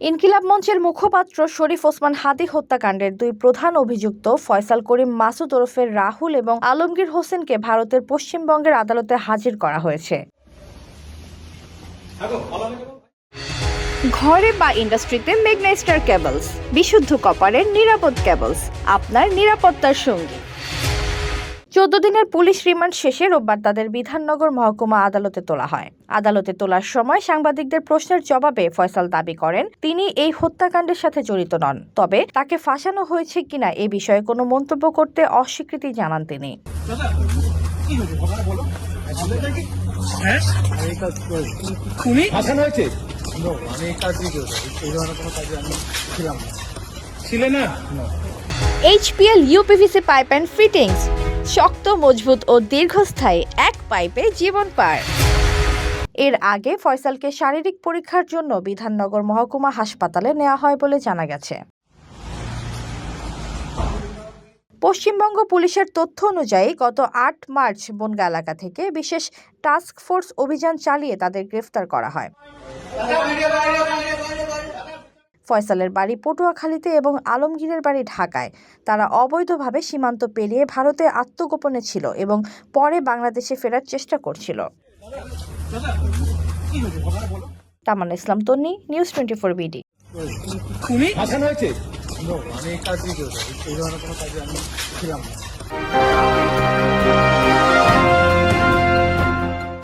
ইনকিলাব মঞ্চের মুখপাত্র শরীফ ওসমান হাদী হত্যাকাণ্ডের দুই প্রধান অভিযুক্ত ফয়সাল করিম মাসুদ ওরফে রাহুল এবং আলমগীর হোসেনকে ভারতের পশ্চিমবঙ্গের আদালতে হাজির করা হয়েছে। ঘরে বা ইন্ডাস্ট্রিতে মেঘনা স্টার কেবলস, বিশুদ্ধ কপারের নিরাপদ কেবলস, আপনার নিরাপত্তার সঙ্গী। 14 দিনের পুলিশ রিমান্ড শেষে রোববার তাদের বিধাননগর মহকুমা আদালতে তোলা হয়। আদালতে তোলার সময় সাংবাদিকদের প্রশ্নের জবাবে ফয়সাল দাবি করেন তিনি এই হত্যাকাণ্ডের সাথে জড়িত নন, তবে তাকে ফাঁসানো হয়েছে কিনা এ বিষয়ে কোনো মন্তব্য করতে অস্বীকৃতি জানান তিনি। HPL uPVC pipe and fittings, শক্ত, মজবুত ও দীর্ঘস্থায়ী, এক পাইপে জীবন পার। এর আগে ফয়সালকে শারীরিক পরীক্ষার জন্য বিধাননগর মহকুমা হাসপাতালে নেওয়া হয় বলে জানা গেছে। পশ্চিমবঙ্গ পুলিশের তথ্য অনুযায়ী গত 8 মার্চ বনগা এলাকা থেকে বিশেষ টাস্ক ফোর্স অভিযান চালিয়ে তাদের গ্রেফতার করা হয়। ফয়সালের বাড়ি পটুয়াখালীতে এবং আলমগীরের বাড়ি ঢাকায়। তারা অবৈধভাবে সীমান্ত পেরিয়ে ভারতে আত্মগোপনে ছিল এবং পরে বাংলাদেশে ফেরার চেষ্টা করছিল। তামান্না ইসলাম তন্নি, নিউজ 24 বিডি। আমি